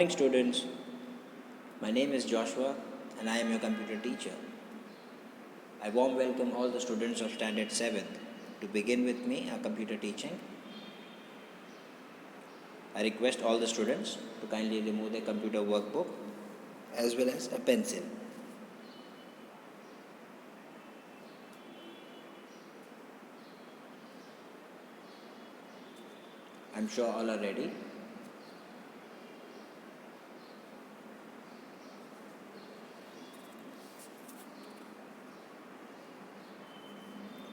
Morning students, my name is Joshua and I am your computer teacher. I warm welcome all the students of Standard 7th to begin with me our computer teaching. I request all the students to kindly remove their computer workbook as well as a pencil. I'm sure all are ready.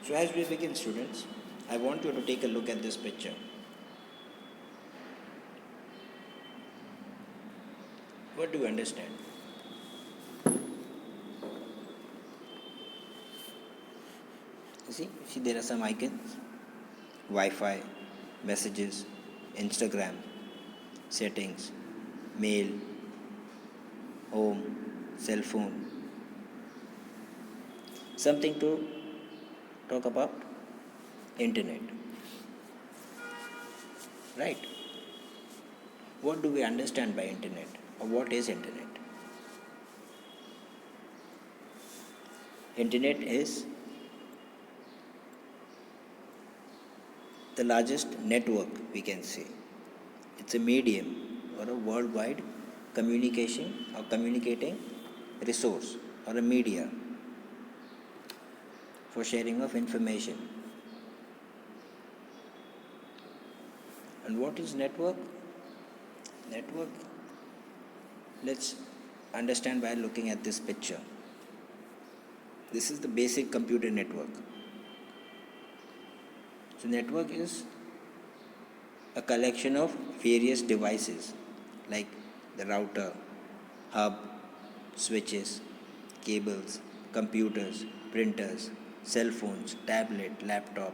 So as we begin students, I want you to take a look at this picture. What do you understand? You see there are some icons. Wi-Fi, messages, Instagram, settings, mail, home, cell phone. Something to talk about? Internet. Right? What do we understand by internet? Or what is internet? Internet is the largest network, we can say. It's a medium or a worldwide communication or communicating resource or a media for sharing of information. And what is network? Network, let's understand by looking at this picture. This is the basic computer network. So network is a collection of various devices like the router, hub, switches, cables, computers, printers, cell phones, tablet, laptop.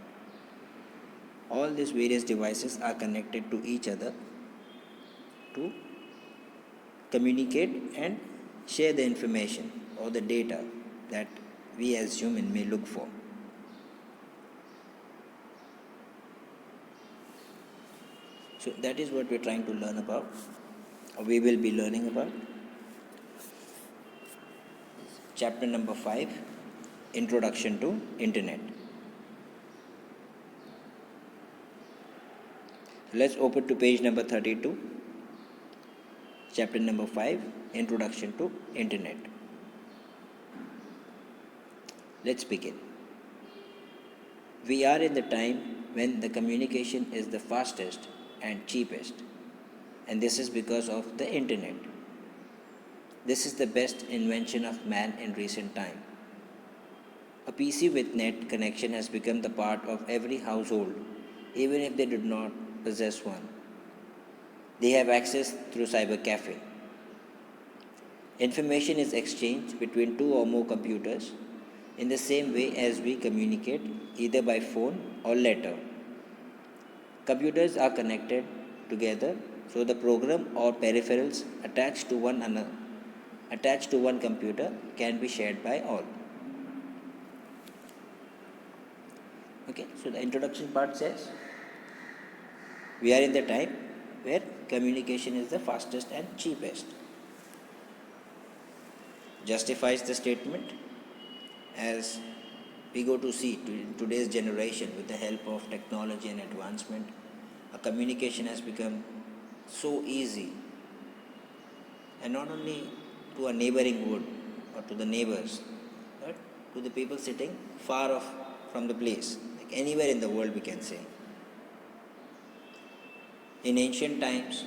All these various devices are connected to each other to communicate and share the information or the data that we as human may look for. So that is what we are trying to learn about, or we will be learning about. Chapter number 5, Introduction to Internet. Let's open to page number 32. Chapter number 5, Introduction to Internet. Let's begin. We are in the time when the communication is the fastest and cheapest, and this is because of the internet. This is the best invention of man in recent time. A PC with net connection has become the part of every household, even if they do not possess one. They have access through cyber cafe. Information is exchanged between two or more computers in the same way as we communicate either by phone or letter. Computers are connected together so the program or peripherals attached to one computer can be shared by all. Okay, so the introduction part says we are in the time where communication is the fastest and cheapest. Justifies the statement as we go to see today's generation with the help of technology and advancement, a communication has become so easy, and not only to a neighboring wood or to the neighbors, but to the people sitting far off from the place, like anywhere in the world we can say. In ancient times,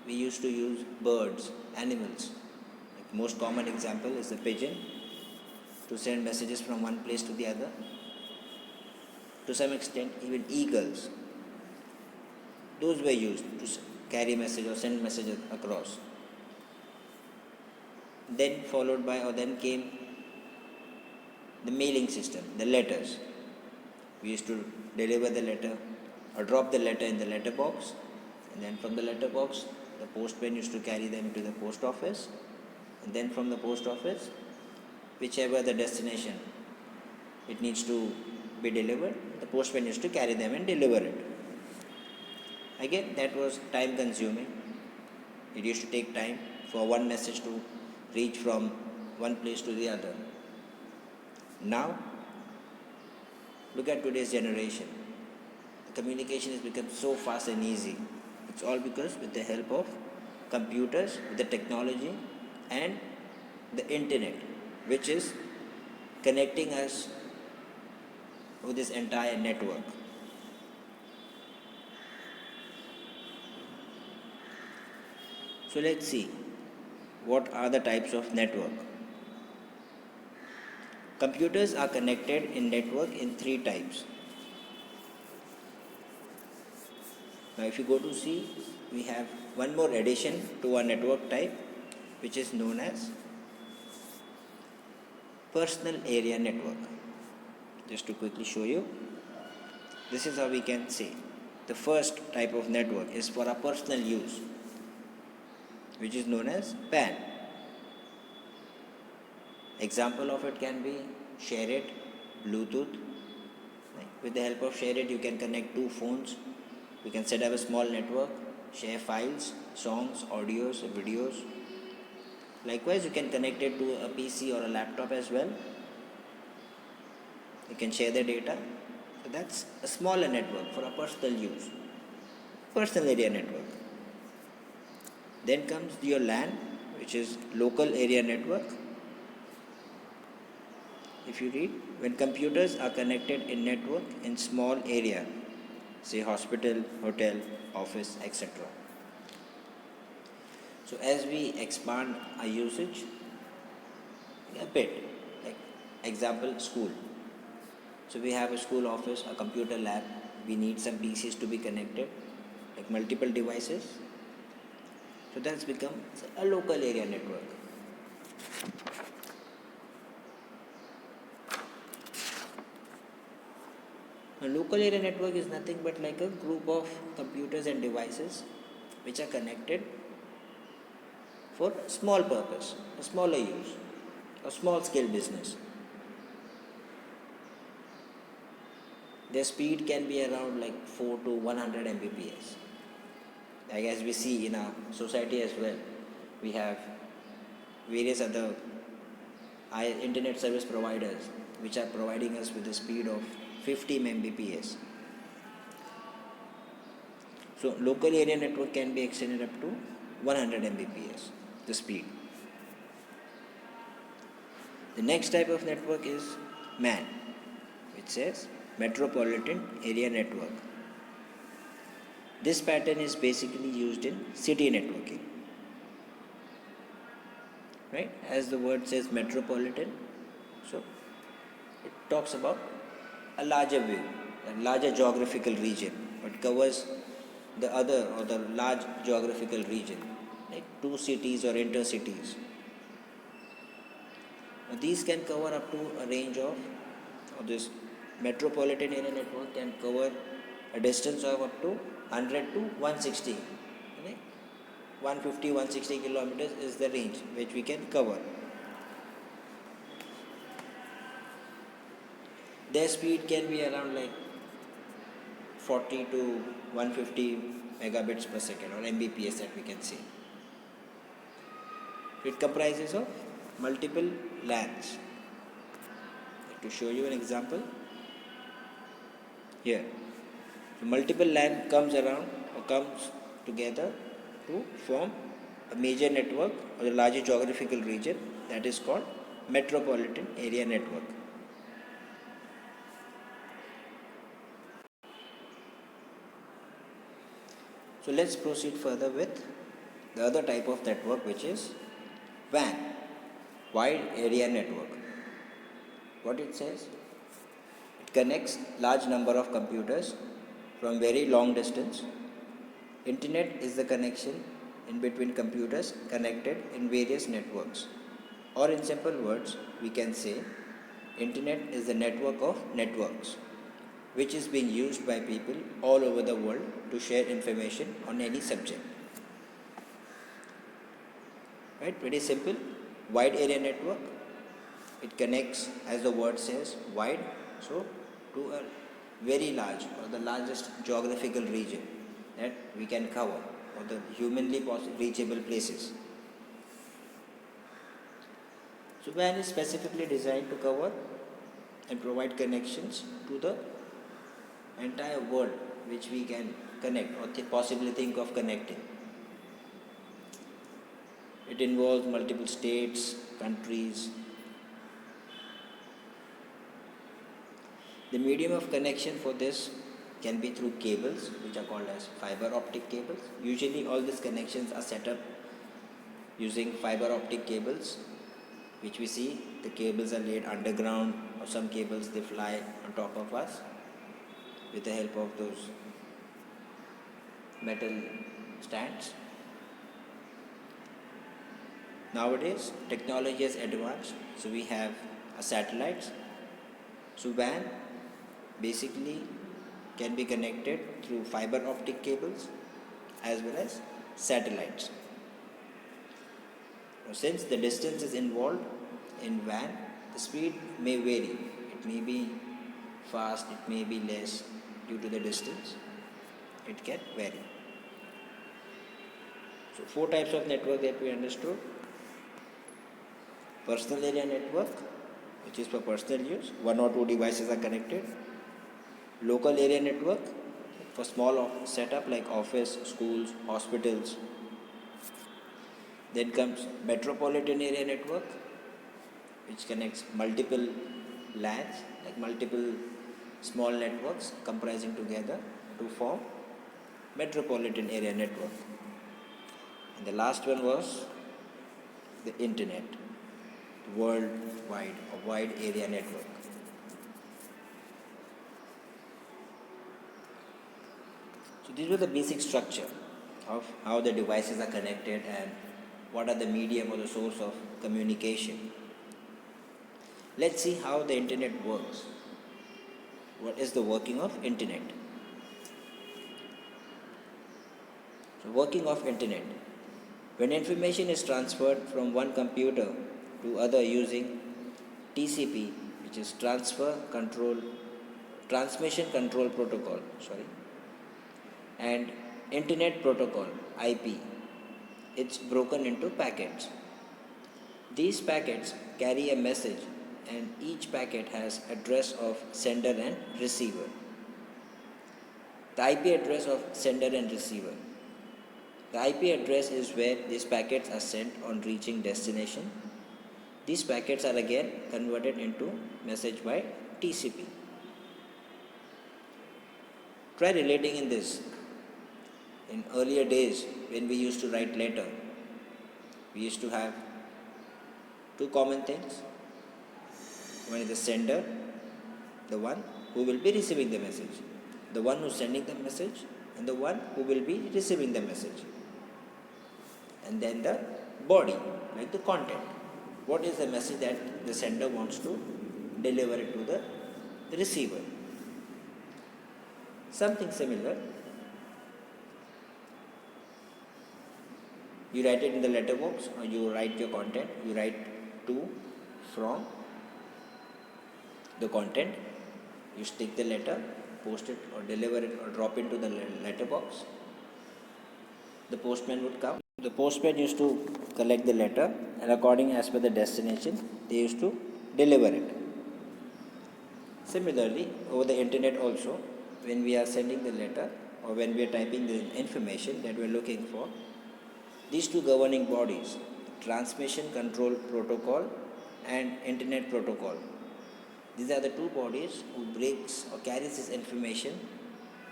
we used to use birds, animals. Like most common example is the pigeon to send messages from one place to the other. To some extent, even eagles. Those were used to carry message or send messages across. Then came the mailing system, the letters. We used to deliver the letter or drop the letter in the letter box, and then from the letter box, the postman used to carry them to the post office, and then from the post office, whichever the destination it needs to be delivered, the postman used to carry them and deliver it. Again, that was time consuming, It used to take time for one message to reach from one place to the other. Now, look at today's generation. The communication has become so fast and easy. It's all because with the help of computers, with the technology and the internet, which is connecting us with this entire network. So let's see what are the types of network. Computers are connected in network in three types. Now if you go to see, we have one more addition to our network type, which is known as personal area network. Just to quickly show you, this is how we can say the first type of network is for our personal use, which is known as PAN. Example of it can be SHAREit, Bluetooth. With the help of SHAREit, you can connect two phones. You can set up a small network, share files, songs, audios, videos. Likewise, you can connect it to a PC or a laptop as well. You can share the data. So that's a smaller network for a personal use, personal area network. Then comes your LAN, which is local area network. If you read, when computers are connected in network in small area, say hospital, hotel, office, etc. So as we expand our usage a bit, like example school. So we have a school office, a computer lab, we need some PCs to be connected, like multiple devices. So that's become a local area network. A local area network is nothing but like a group of computers and devices which are connected for small purpose, a smaller use, a small scale business. Their speed can be around like 4 to 100 Mbps. Like as we see in our society as well, we have various other internet service providers which are providing us with a speed of 50 Mbps. So local area network can be extended up to 100 Mbps, the speed. The next type of network is MAN, which says Metropolitan Area Network. This pattern is basically used in city networking. Right? As the word says metropolitan, so it talks about a larger view, a larger geographical region, but covers the other or the large geographical region, like two cities or intercities. Now, these can cover up to a range of, or this metropolitan area network can cover a distance of up to 100 to 160. 150, 160 kilometers is the range which we can cover. Their speed can be around like 40 to 150 megabits per second or Mbps that we can say. It comprises of multiple LANs. To show you an example, here, so multiple LAN comes together to form a major network or a larger geographical region that is called metropolitan area network. So let's proceed further with the other type of network, which is WAN, wide area network. What it says? It connects large number of computers from very long distance. Internet is the connection in between computers connected in various networks. Or in simple words, we can say Internet is the network of networks, which is being used by people all over the world to share information on any subject. Right? Very simple. Wide area network. It connects, as the word says, wide, so to a very large or the largest geographical region that we can cover. or the humanly reachable places. So WAN is specifically designed to cover and provide connections to the entire world which we can connect or possibly think of connecting. It involves multiple states, countries. The medium of connection for this can be through cables, which are called as fiber optic cables. Usually all these connections are set up using fiber optic cables, which we see the cables are laid underground, or some cables they fly on top of us with the help of those metal stands. Nowadays technology has advanced, so we have satellites. So WAN basically can be connected through fiber optic cables as well as satellites. Now, since the distance is involved in WAN, the speed may vary. It may be fast, it may be less due to the distance. It can vary. So 4 types of network that we understood. Personal area network, which is for personal use, 1 or 2 devices are connected. Local area network for small setup like office, schools, hospitals. Then comes metropolitan area network, which connects multiple LANs, like multiple small networks comprising together to form metropolitan area network. And the last one was the internet, worldwide or wide area network. So these were the basic structure of how the devices are connected and what are the medium or the source of communication. Let's see how the internet works. What is the working of internet? So working of internet. When information is transferred from one computer to other using TCP, which is transmission control protocol, and internet protocol, IP, it's broken into packets. These packets carry a message, and each packet has address of sender and receiver. The IP address of sender and receiver. The IP address is where these packets are sent on reaching destination. These packets are again converted into message by TCP. Try relating in this. In earlier days, when we used to write letter, we used to have 2 common things. One is the sender, the one who will be receiving the message. The one who is sending the message and the one who will be receiving the message. And then the body, like the content. What is the message that the sender wants to deliver it to the receiver? Something similar. You write it in the letterbox, or you write your content. You write to, from, the content. You stick the letter, post it or deliver it or drop into the letterbox. The postman would come. The postman used to collect the letter, and according as per the destination, they used to deliver it. Similarly, over the internet also, when we are sending the letter or when we are typing the information that we are looking for, these 2 governing bodies, transmission control protocol and internet protocol, these are the 2 bodies who breaks or carries this information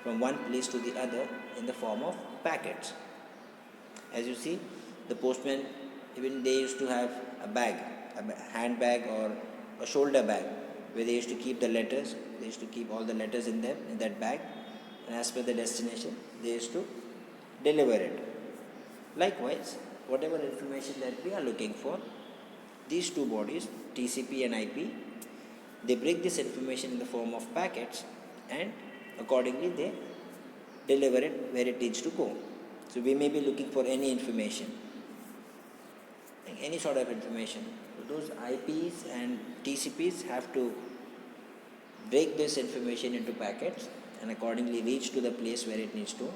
from one place to the other in the form of packets. As you see, the postman, even they used to have a bag, a handbag or a shoulder bag, where they used to keep the letters. They used to keep all the letters in them, in that bag, and as per the destination, they used to deliver it. Likewise, whatever information that we are looking for, these 2 bodies, TCP and IP, they break this information in the form of packets, and accordingly they deliver it where it needs to go. So we may be looking for any information, like any sort of information. So those IPs and TCPs have to break this information into packets and accordingly reach to the place where it needs to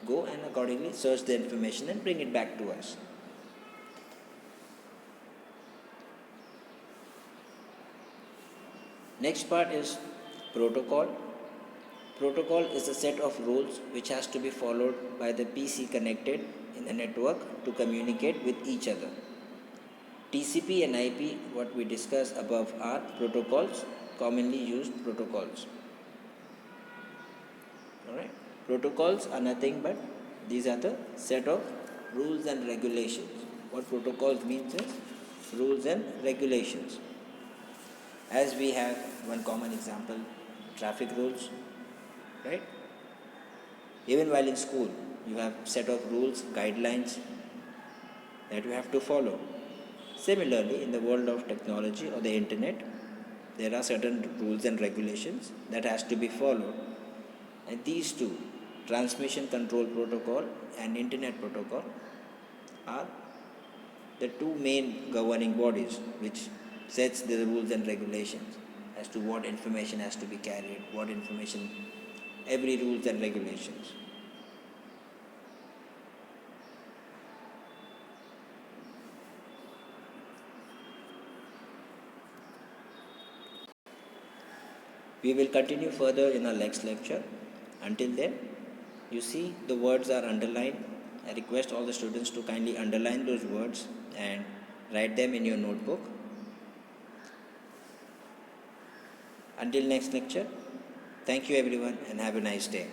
go and accordingly search the information and bring it back to us. Next part is protocol. Protocol is a set of rules which has to be followed by the PC connected in the network to communicate with each other. TCP and IP, what we discussed above, are protocols, commonly used protocols. Alright, protocols are nothing but these are the set of rules and regulations. What protocols means is rules and regulations. As we have one common example, traffic rules, right? Even while in school, you have set of rules, guidelines that you have to follow. Similarly, in the world of technology or the internet, there are certain rules and regulations that has to be followed. And these two, transmission control protocol and internet protocol, are the two main governing bodies which sets the rules and regulations as to what information has to be carried, what information, every rules and regulations. We will continue further in our next lecture. Until then, you see the words are underlined. I request all the students to kindly underline those words and write them in your notebook. Until next lecture, thank you everyone and have a nice day.